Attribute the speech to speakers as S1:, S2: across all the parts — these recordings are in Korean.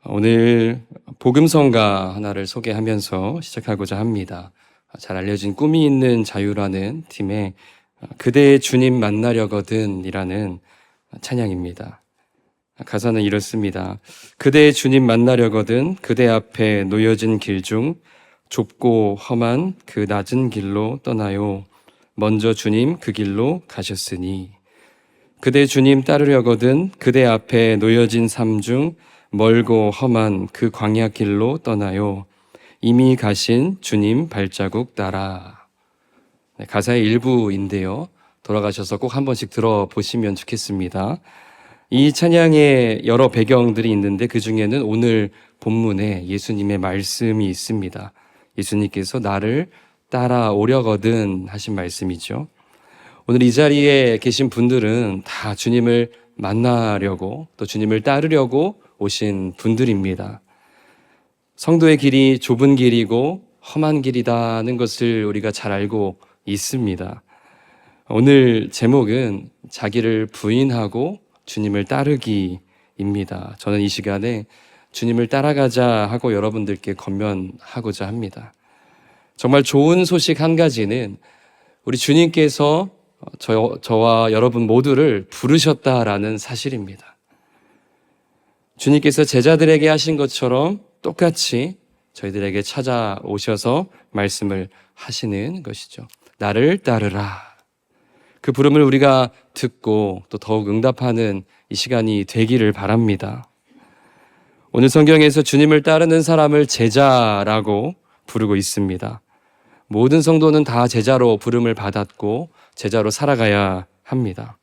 S1: 오늘 복음성가 하나를 소개하면서 시작하고자 합니다. 잘 알려진 꿈이 있는 자유라는 팀의 그대의 주님 만나려거든 이라는 찬양입니다. 가사는 이렇습니다. 그대의 주님 만나려거든 그대 앞에 놓여진 길 중 좁고 험한 그 낮은 길로 떠나요. 먼저 주님 그 길로 가셨으니 그대 주님 따르려거든 그대 앞에 놓여진 삶 중 멀고 험한 그 광야 길로 떠나요. 이미 가신 주님 발자국 따라. 가사의 일부인데요. 돌아가셔서 꼭 한 번씩 들어보시면 좋겠습니다. 이 찬양에 여러 배경들이 있는데 그 중에는 오늘 본문에 예수님의 말씀이 있습니다. 예수님께서 나를 따라오려거든 하신 말씀이죠. 오늘 이 자리에 계신 분들은 다 주님을 만나려고 또 주님을 따르려고 오신 분들입니다. 성도의 길이 좁은 길이고 험한 길이라는 것을 우리가 잘 알고 있습니다. 오늘 제목은 자기를 부인하고 주님을 따르기입니다. 저는 이 시간에 주님을 따라가자 하고 여러분들께 권면하고자 합니다. 정말 좋은 소식 한 가지는 우리 주님께서 저와 여러분 모두를 부르셨다라는 사실입니다. 주님께서 제자들에게 하신 것처럼 똑같이 저희들에게 찾아오셔서 말씀을 하시는 것이죠. 나를 따르라. 그 부름을 우리가 듣고 또 더욱 응답하는 이 시간이 되기를 바랍니다. 오늘 성경에서 주님을 따르는 사람을 제자라고 부르고 있습니다. 모든 성도는 다 제자로 부름을 받았고 제자로 살아가야 합니다.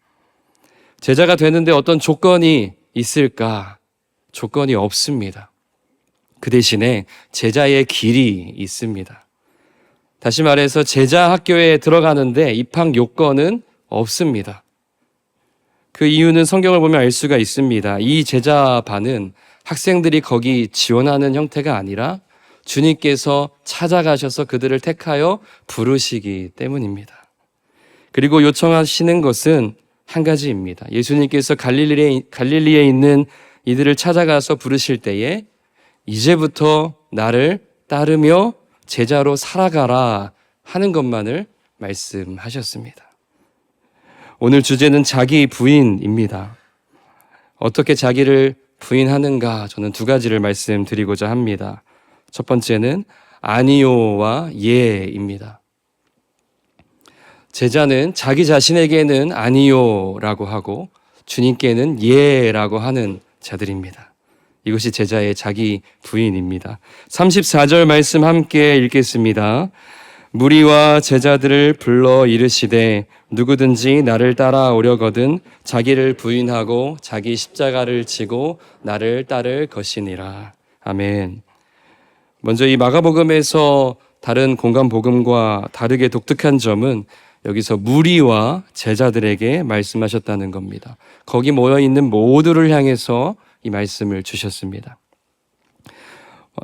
S1: 제자가 되는데 어떤 조건이 있을까? 조건이 없습니다. 그 대신에 제자의 길이 있습니다. 다시 말해서 제자 학교에 들어가는데 입학 요건은 없습니다. 그 이유는 성경을 보면 알 수가 있습니다. 이 제자반은 학생들이 거기 지원하는 형태가 아니라 주님께서 찾아가셔서 그들을 택하여 부르시기 때문입니다. 그리고 요청하시는 것은 한 가지입니다. 예수님께서 갈릴리에 있는 이들을 찾아가서 부르실 때에 이제부터 나를 따르며 제자로 살아가라 하는 것만을 말씀하셨습니다. 오늘 주제는 자기 부인입니다. 어떻게 자기를 부인하는가 저는 두 가지를 말씀드리고자 합니다. 첫 번째는 아니요와 예입니다. 제자는 자기 자신에게는 아니요라고 하고 주님께는 예라고 하는 자들입니다. 이것이 제자의 자기 부인입니다. 34절 말씀 함께 읽겠습니다. 무리와 제자들을 불러 이르시되 누구든지 나를 따라오려거든 자기를 부인하고 자기 십자가를 지고 나를 따를 것이니라. 아멘. 먼저 이 마가복음에서 다른 공간복음과 다르게 독특한 점은 여기서 무리와 제자들에게 말씀하셨다는 겁니다. 거기 모여있는 모두를 향해서 이 말씀을 주셨습니다.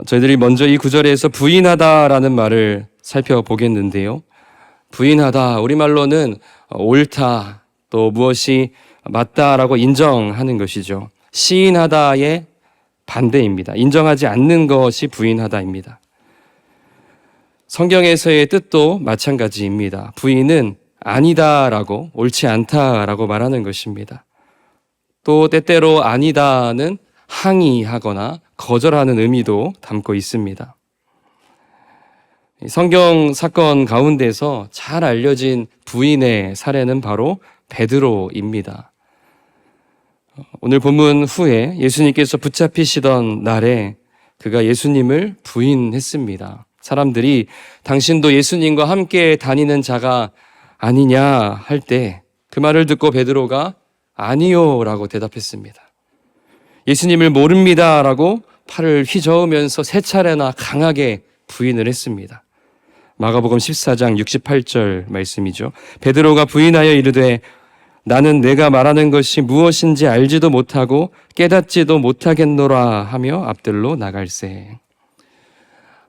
S1: 저희들이 먼저 이 구절에서 부인하다라는 말을 살펴보겠는데요. 부인하다, 우리말로는 옳다, 또 무엇이 맞다라고 인정하는 것이죠. 시인하다의 반대입니다. 인정하지 않는 것이 부인하다입니다. 성경에서의 뜻도 마찬가지입니다. 부인은 아니다라고 옳지 않다라고 말하는 것입니다. 또 때때로 아니다는 항의하거나 거절하는 의미도 담고 있습니다. 성경 사건 가운데서 잘 알려진 부인의 사례는 바로 베드로입니다. 오늘 본문 후에 예수님께서 붙잡히시던 날에 그가 예수님을 부인했습니다. 사람들이 당신도 예수님과 함께 다니는 자가 아니냐 할 때 그 말을 듣고 베드로가 아니요 라고 대답했습니다. 예수님을 모릅니다 라고 팔을 휘저으면서 세 차례나 강하게 부인을 했습니다. 마가복음 14장 68절 말씀이죠. 베드로가 부인하여 이르되 나는 내가 말하는 것이 무엇인지 알지도 못하고 깨닫지도 못하겠노라 하며 앞들로 나갈세.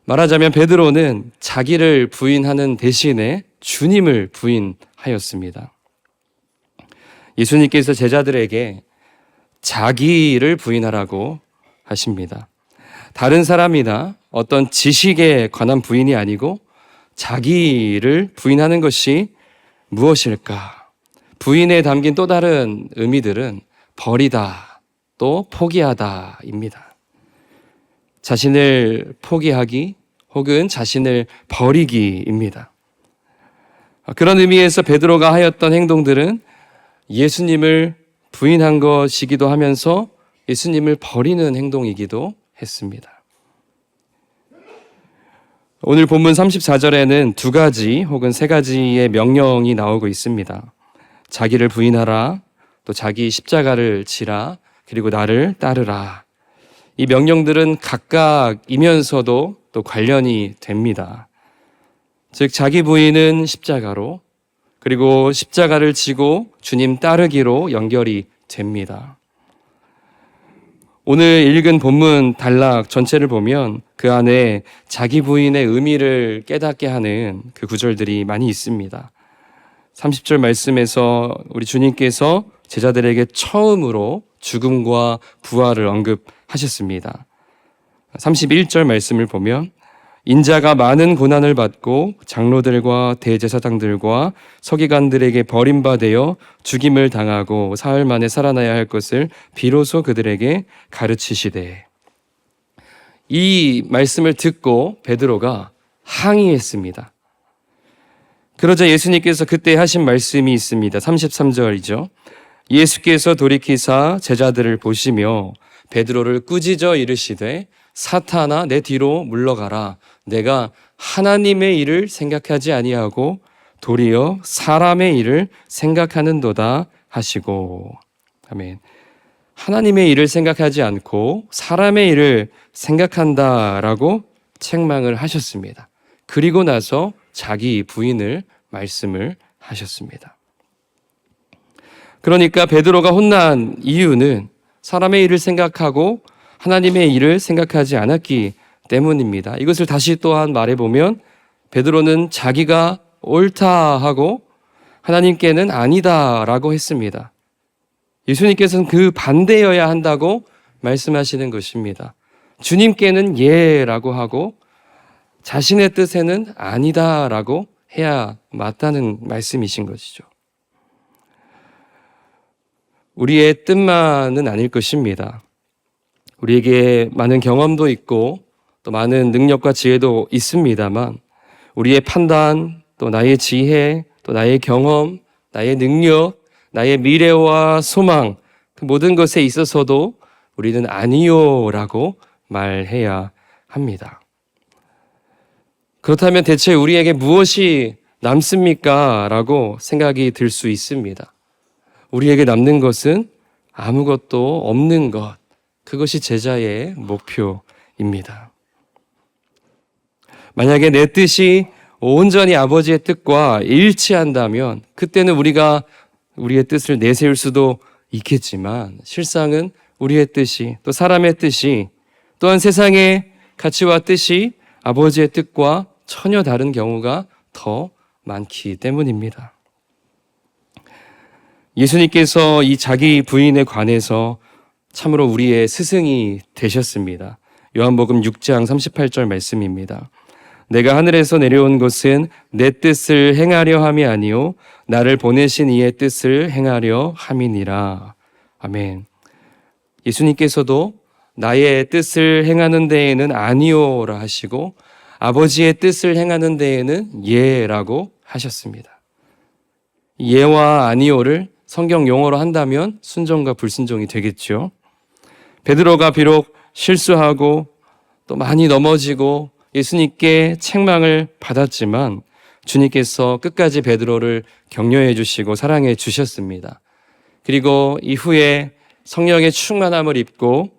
S1: 말하자면 베드로는 자기를 부인하는 대신에 주님을 부인하였습니다. 예수님께서 제자들에게 자기를 부인하라고 하십니다. 다른 사람이나 어떤 지식에 관한 부인이 아니고 자기를 부인하는 것이 무엇일까? 부인에 담긴 또 다른 의미들은 버리다, 또 포기하다입니다. 자신을 포기하기 혹은 자신을 버리기입니다. 그런 의미에서 베드로가 하였던 행동들은 예수님을 부인한 것이기도 하면서 예수님을 버리는 행동이기도 했습니다. 오늘 본문 34절에는 두 가지 혹은 세 가지의 명령이 나오고 있습니다. 자기를 부인하라, 또 자기 십자가를 지라, 그리고 나를 따르라. 이 명령들은 각각이면서도 또 관련이 됩니다. 즉 자기 부인은 십자가로, 그리고 십자가를 지고 주님 따르기로 연결이 됩니다. 오늘 읽은 본문 단락 전체를 보면 그 안에 자기 부인의 의미를 깨닫게 하는 그 구절들이 많이 있습니다. 30절 말씀에서 우리 주님께서 제자들에게 처음으로 죽음과 부활을 언급하셨습니다. 31절 말씀을 보면 인자가 많은 고난을 받고 장로들과 대제사장들과 서기관들에게 버림받아 죽임을 당하고 사흘 만에 살아나야 할 것을 비로소 그들에게 가르치시되. 이 말씀을 듣고 베드로가 항의했습니다. 그러자 예수님께서 그때 하신 말씀이 있습니다. 33절이죠. 예수께서 돌이키사 제자들을 보시며 베드로를 꾸짖어 이르시되 사탄아 내 뒤로 물러가라. 내가 하나님의 일을 생각하지 아니하고 도리어 사람의 일을 생각하는도다 하시고. 아멘. 하나님의 일을 생각하지 않고 사람의 일을 생각한다라고 책망을 하셨습니다. 그리고 나서 자기 부인을 말씀을 하셨습니다. 그러니까 베드로가 혼난 이유는 사람의 일을 생각하고 하나님의 일을 생각하지 않았기 때문입니다. 이것을 다시 또한 말해보면 베드로는 자기가 옳다 하고 하나님께는 아니다라고 했습니다. 예수님께서는 그 반대여야 한다고 말씀하시는 것입니다. 주님께는 예라고 하고 자신의 뜻에는 아니다라고 해야 맞다는 말씀이신 것이죠. 우리의 뜻만은 아닐 것입니다. 우리에게 많은 경험도 있고 또 많은 능력과 지혜도 있습니다만 우리의 판단, 또 나의 지혜, 또 나의 경험, 나의 능력, 나의 미래와 소망, 그 모든 것에 있어서도 우리는 아니요라고 말해야 합니다. 그렇다면 대체 우리에게 무엇이 남습니까? 라고 생각이 들 수 있습니다. 우리에게 남는 것은 아무것도 없는 것, 그것이 제자의 목표입니다. 만약에 내 뜻이 온전히 아버지의 뜻과 일치한다면 그때는 우리가 우리의 뜻을 내세울 수도 있겠지만 실상은 우리의 뜻이 또 사람의 뜻이 또한 세상의 가치와 뜻이 아버지의 뜻과 전혀 다른 경우가 더 많기 때문입니다. 예수님께서 이 자기 부인에 관해서 참으로 우리의 스승이 되셨습니다. 요한복음 6장 38절 말씀입니다. 내가 하늘에서 내려온 것은 내 뜻을 행하려 함이 아니요 나를 보내신 이의 뜻을 행하려 함이니라. 아멘. 예수님께서도 나의 뜻을 행하는 데에는 아니요라 하시고 아버지의 뜻을 행하는 데에는 예라고 하셨습니다. 예와 아니요를 성경 용어로 한다면 순종과 불순종이 되겠죠. 베드로가 비록 실수하고 또 많이 넘어지고 예수님께 책망을 받았지만 주님께서 끝까지 베드로를 격려해 주시고 사랑해 주셨습니다. 그리고 이후에 성령의 충만함을 입고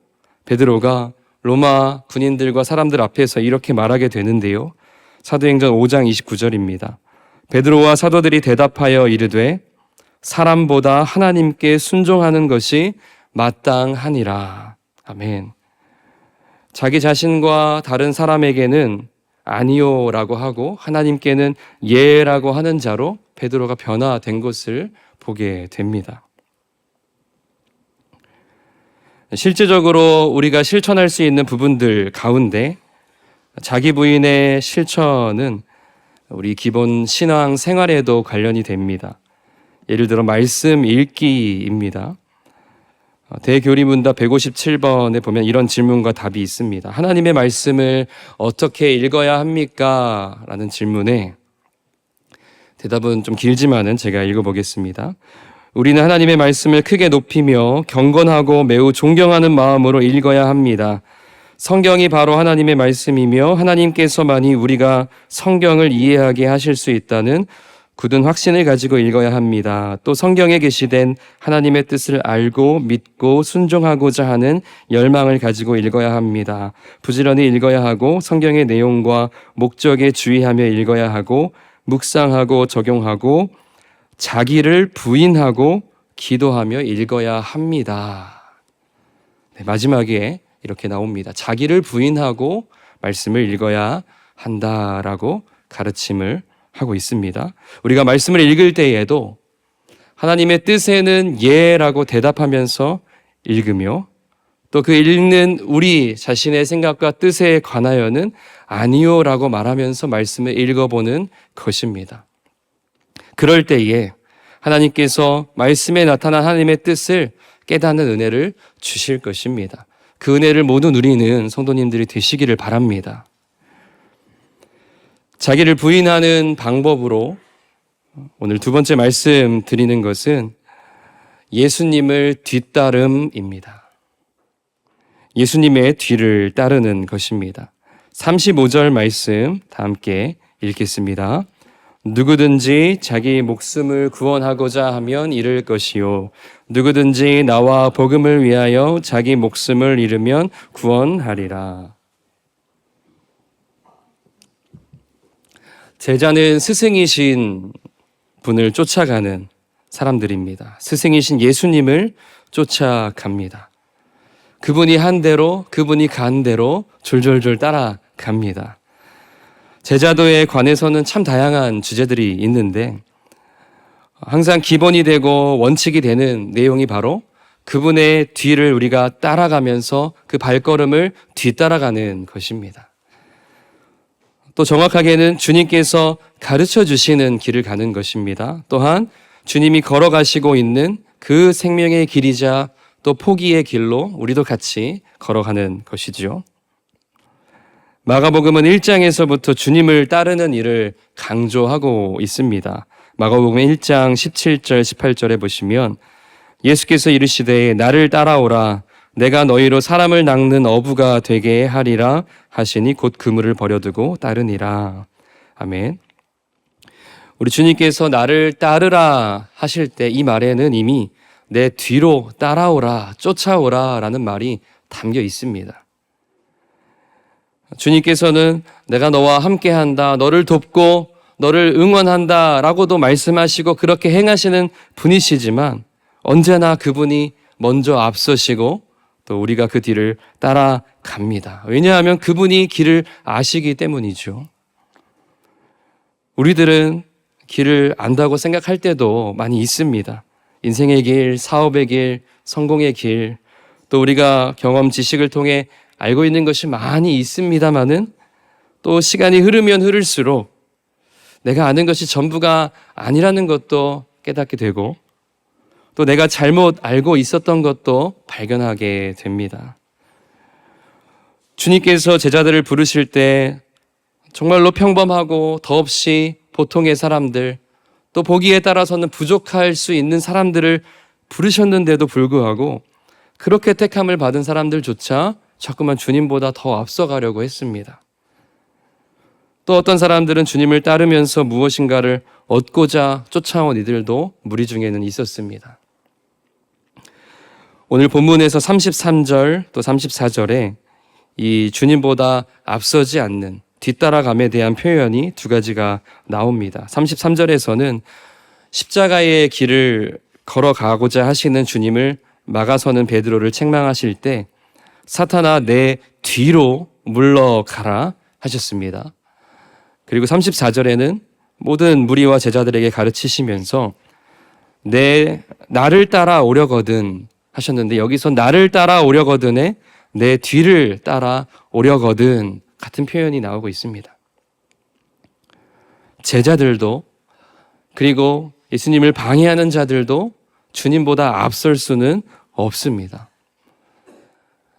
S1: 베드로가 로마 군인들과 사람들 앞에서 이렇게 말하게 되는데요. 사도행전 5장 29절입니다. 베드로와 사도들이 대답하여 이르되 사람보다 하나님께 순종하는 것이 마땅하니라. 아멘. 자기 자신과 다른 사람에게는 아니요라고 하고 하나님께는 예라고 하는 자로 베드로가 변화된 것을 보게 됩니다. 실제적으로 우리가 실천할 수 있는 부분들 가운데 자기 부인의 실천은 우리 기본 신앙 생활에도 관련이 됩니다. 예를 들어 말씀 읽기입니다. 대교리문답 157번에 보면 이런 질문과 답이 있습니다. 하나님의 말씀을 어떻게 읽어야 합니까? 라는 질문에 대답은 좀 길지만은 제가 읽어보겠습니다. 우리는 하나님의 말씀을 크게 높이며 경건하고 매우 존경하는 마음으로 읽어야 합니다. 성경이 바로 하나님의 말씀이며 하나님께서만이 우리가 성경을 이해하게 하실 수 있다는 굳은 확신을 가지고 읽어야 합니다. 또 성경에 게시된 하나님의 뜻을 알고 믿고 순종하고자 하는 열망을 가지고 읽어야 합니다. 부지런히 읽어야 하고 성경의 내용과 목적에 주의하며 읽어야 하고 묵상하고 적용하고 자기를 부인하고 기도하며 읽어야 합니다. 네, 마지막에 이렇게 나옵니다. 자기를 부인하고 말씀을 읽어야 한다라고 가르침을 하고 있습니다. 우리가 말씀을 읽을 때에도 하나님의 뜻에는 예라고 대답하면서 읽으며 또 그 읽는 우리 자신의 생각과 뜻에 관하여는 아니요라고 말하면서 말씀을 읽어보는 것입니다. 그럴 때에 하나님께서 말씀에 나타난 하나님의 뜻을 깨닫는 은혜를 주실 것입니다. 그 은혜를 모두 누리는 성도님들이 되시기를 바랍니다. 자기를 부인하는 방법으로 오늘 두 번째 말씀 드리는 것은 예수님을 뒤따름입니다. 예수님의 뒤를 따르는 것입니다. 35절 말씀 다 함께 읽겠습니다. 누구든지 자기 목숨을 구원하고자 하면 잃을 것이요 누구든지 나와 복음을 위하여 자기 목숨을 잃으면 구원하리라. 제자는 스승이신 분을 쫓아가는 사람들입니다. 스승이신 예수님을 쫓아갑니다. 그분이 한 대로, 그분이 간 대로 졸졸졸 따라갑니다. 제자도에 관해서는 참 다양한 주제들이 있는데 항상 기본이 되고 원칙이 되는 내용이 바로 그분의 뒤를 우리가 따라가면서 그 발걸음을 뒤따라가는 것입니다. 또 정확하게는 주님께서 가르쳐 주시는 길을 가는 것입니다. 또한 주님이 걸어가시고 있는 그 생명의 길이자 또 포기의 길로 우리도 같이 걸어가는 것이죠. 마가복음은 1장에서부터 주님을 따르는 일을 강조하고 있습니다. 마가복음 1장 17절 18절에 보시면 예수께서 이르시되 나를 따라오라 내가 너희로 사람을 낚는 어부가 되게 하리라 하시니 곧 그물을 버려두고 따르니라. 아멘. 우리 주님께서 나를 따르라 하실 때 이 말에는 이미 내 뒤로 따라오라 쫓아오라 라는 말이 담겨 있습니다. 주님께서는 내가 너와 함께한다, 너를 돕고 너를 응원한다 라고도 말씀하시고 그렇게 행하시는 분이시지만 언제나 그분이 먼저 앞서시고 또 우리가 그 뒤를 따라갑니다. 왜냐하면 그분이 길을 아시기 때문이죠. 우리들은 길을 안다고 생각할 때도 많이 있습니다. 인생의 길, 사업의 길, 성공의 길, 또 우리가 경험, 지식을 통해 알고 있는 것이 많이 있습니다마는 또 시간이 흐르면 흐를수록 내가 아는 것이 전부가 아니라는 것도 깨닫게 되고 또 내가 잘못 알고 있었던 것도 발견하게 됩니다. 주님께서 제자들을 부르실 때 정말로 평범하고 더없이 보통의 사람들, 또 보기에 따라서는 부족할 수 있는 사람들을 부르셨는데도 불구하고 그렇게 택함을 받은 사람들조차 자꾸만 주님보다 더 앞서가려고 했습니다. 또 어떤 사람들은 주님을 따르면서 무엇인가를 얻고자 쫓아온 이들도 무리 중에는 있었습니다. 오늘 본문에서 33절 또 34절에 이 주님보다 앞서지 않는 뒤따라감에 대한 표현이 두 가지가 나옵니다. 33절에서는 십자가의 길을 걸어가고자 하시는 주님을 막아서는 베드로를 책망하실 때 사탄아 내 뒤로 물러가라 하셨습니다. 그리고 34절에는 모든 무리와 제자들에게 가르치시면서 나를 따라오려거든 하셨는데 여기서 나를 따라오려거든에 내 뒤를 따라오려거든 같은 표현이 나오고 있습니다. 제자들도 그리고 예수님을 방해하는 자들도 주님보다 앞설 수는 없습니다.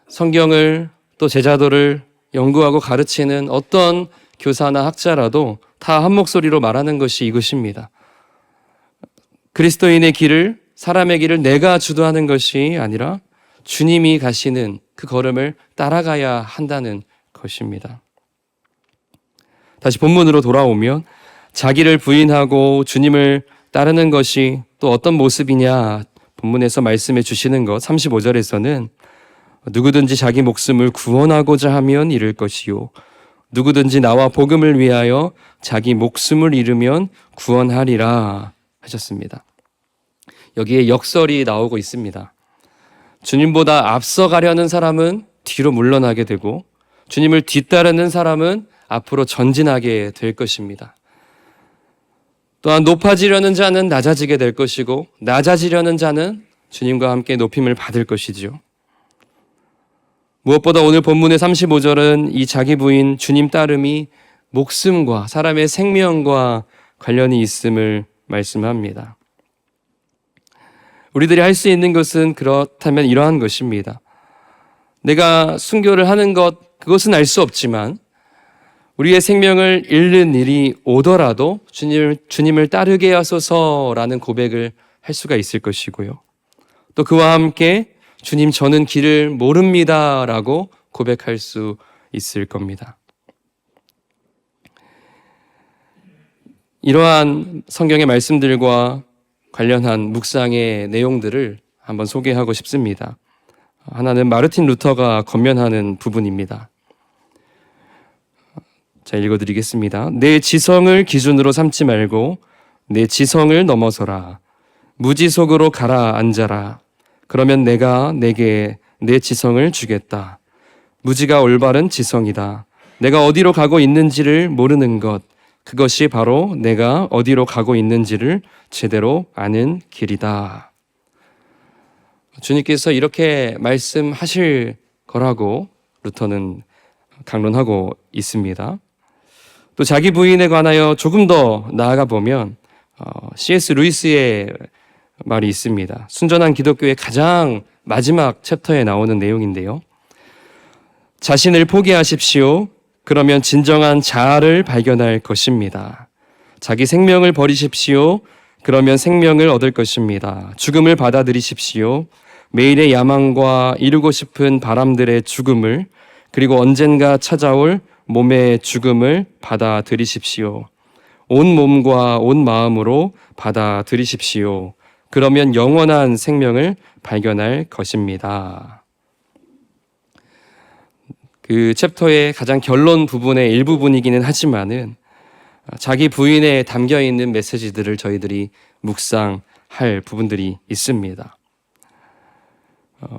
S1: 성경을 또 제자도를 연구하고 가르치는 어떤 교사나 학자라도 다 한 목소리로 말하는 것이 이것입니다. 그리스도인의 길을, 사람의 길을 내가 주도하는 것이 아니라 주님이 가시는 그 걸음을 따라가야 한다는 것입니다. 다시 본문으로 돌아오면 자기를 부인하고 주님을 따르는 것이 또 어떤 모습이냐 본문에서 말씀해 주시는 것 35절에서는 누구든지 자기 목숨을 구원하고자 하면 잃을 것이요 누구든지 나와 복음을 위하여 자기 목숨을 잃으면 구원하리라 하셨습니다. 여기에 역설이 나오고 있습니다. 주님보다 앞서가려는 사람은 뒤로 물러나게 되고 주님을 뒤따르는 사람은 앞으로 전진하게 될 것입니다. 또한 높아지려는 자는 낮아지게 될 것이고 낮아지려는 자는 주님과 함께 높임을 받을 것이지요. 무엇보다 오늘 본문의 35절은 이 자기 부인 주님 따름이 목숨과 사람의 생명과 관련이 있음을 말씀합니다. 우리들이 할 수 있는 것은 그렇다면 이러한 것입니다. 내가 순교를 하는 것, 그것은 알 수 없지만 우리의 생명을 잃는 일이 오더라도 주님을 따르게 하소서라는 고백을 할 수가 있을 것이고요. 또 그와 함께 주님 저는 길을 모릅니다라고 고백할 수 있을 겁니다. 이러한 성경의 말씀들과 관련한 묵상의 내용들을 한번 소개하고 싶습니다. 하나는 마르틴 루터가 권면하는 부분입니다. 자, 읽어드리겠습니다. 내 지성을 기준으로 삼지 말고 내 지성을 넘어서라. 무지속으로 가라앉아라. 그러면 내가 내게 내 지성을 주겠다. 무지가 올바른 지성이다. 내가 어디로 가고 있는지를 모르는 것, 그것이 바로 내가 어디로 가고 있는지를 제대로 아는 길이다. 주님께서 이렇게 말씀하실 거라고 루터는 강론하고 있습니다. 또 자기 부인에 관하여 조금 더 나아가 보면 C.S. 루이스의 말이 있습니다. 순전한 기독교의 가장 마지막 챕터에 나오는 내용인데요. 자신을 포기하십시오. 그러면 진정한 자아를 발견할 것입니다. 자기 생명을 버리십시오. 그러면 생명을 얻을 것입니다. 죽음을 받아들이십시오. 매일의 야망과 이루고 싶은 바람들의 죽음을, 그리고 언젠가 찾아올 몸의 죽음을 받아들이십시오. 온 몸과 온 마음으로 받아들이십시오. 그러면 영원한 생명을 발견할 것입니다. 그 챕터의 가장 결론 부분의 일부분이기는 하지만은 자기 부인에 담겨 있는 메시지들을 저희들이 묵상할 부분들이 있습니다.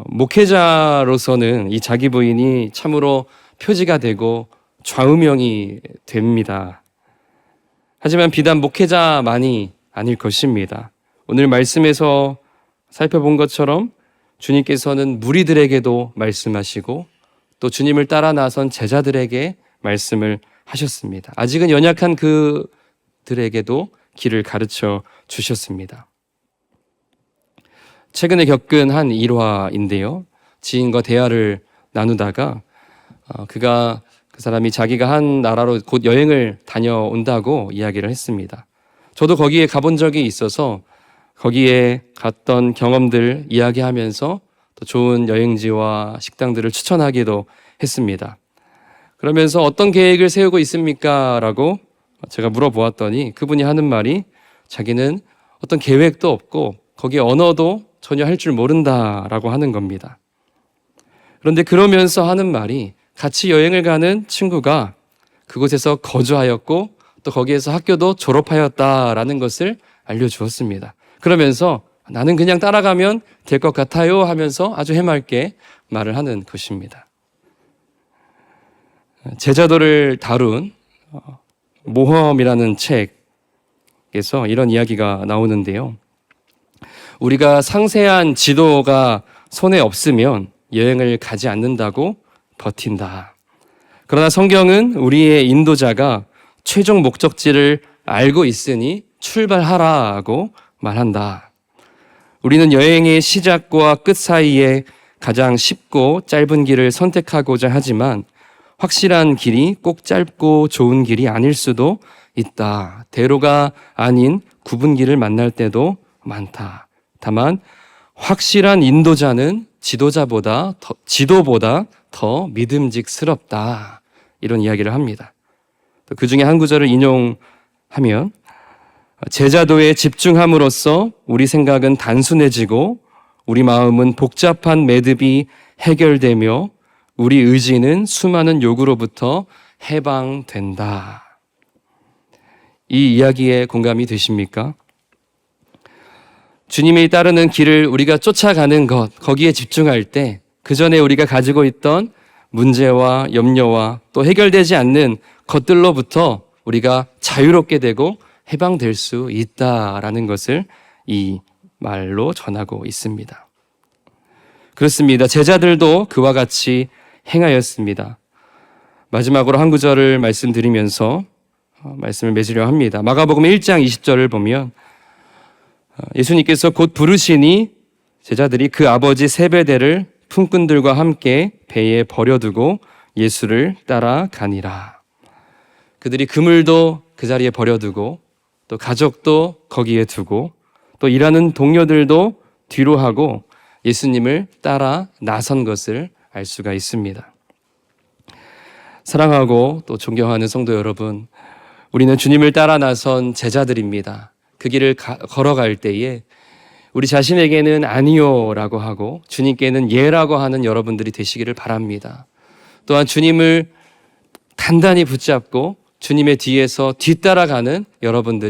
S1: 목회자로서는 이 자기 부인이 참으로 표지가 되고 좌우명이 됩니다. 하지만 비단 목회자만이 아닐 것입니다. 오늘 말씀에서 살펴본 것처럼 주님께서는 무리들에게도 말씀하시고 또 주님을 따라 나선 제자들에게 말씀을 하셨습니다. 아직은 연약한 그들에게도 길을 가르쳐 주셨습니다. 최근에 겪은 한 일화인데요. 지인과 대화를 나누다가 그 사람이 자기가 한 나라로 곧 여행을 다녀온다고 이야기를 했습니다. 저도 거기에 가본 적이 있어서 거기에 갔던 경험들 이야기하면서 또 좋은 여행지와 식당들을 추천하기도 했습니다. 그러면서 어떤 계획을 세우고 있습니까? 라고 제가 물어보았더니 그분이 하는 말이 자기는 어떤 계획도 없고 거기에 언어도 전혀 할 줄 모른다라고 하는 겁니다. 그런데 그러면서 하는 말이 같이 여행을 가는 친구가 그곳에서 거주하였고 또 거기에서 학교도 졸업하였다라는 것을 알려주었습니다. 그러면서 나는 그냥 따라가면 될 것 같아요 하면서 아주 해맑게 말을 하는 것입니다. 제자도를 다룬 모험이라는 책에서 이런 이야기가 나오는데요. 우리가 상세한 지도가 손에 없으면 여행을 가지 않는다고 버틴다. 그러나 성경은 우리의 인도자가 최종 목적지를 알고 있으니 출발하라고 말한다. 우리는 여행의 시작과 끝 사이에 가장 쉽고 짧은 길을 선택하고자 하지만 확실한 길이 꼭 짧고 좋은 길이 아닐 수도 있다. 대로가 아닌 굽은 길을 만날 때도 많다. 다만 확실한 인도자는 지도보다 더 믿음직스럽다. 이런 이야기를 합니다. 그 중에 한 구절을 인용하면 제자도에 집중함으로써 우리 생각은 단순해지고 우리 마음은 복잡한 매듭이 해결되며 우리 의지는 수많은 욕구로부터 해방된다. 이 이야기에 공감이 되십니까? 주님이 따르는 길을 우리가 쫓아가는 것, 거기에 집중할 때 그 전에 우리가 가지고 있던 문제와 염려와 또 해결되지 않는 것들로부터 우리가 자유롭게 되고 해방될 수 있다라는 것을 이 말로 전하고 있습니다. 그렇습니다. 제자들도 그와 같이 행하였습니다. 마지막으로 한 구절을 말씀드리면서 말씀을 맺으려 합니다. 마가복음 1장 20절을 보면 예수님께서 곧 부르시니 제자들이 그 아버지 세베대를 품꾼들과 함께 배에 버려두고 예수를 따라가니라. 그들이 그물도 그 자리에 버려두고 또 가족도 거기에 두고 또 일하는 동료들도 뒤로 하고 예수님을 따라 나선 것을 알 수가 있습니다. 사랑하고 또 존경하는 성도 여러분, 우리는 주님을 따라 나선 제자들입니다. 그 길을 걸어갈 때에 우리 자신에게는 아니요라고 하고 주님께는 예라고 하는 여러분들이 되시기를 바랍니다. 또한 주님을 단단히 붙잡고 주님의 뒤에서 뒤따라가는 여러분들이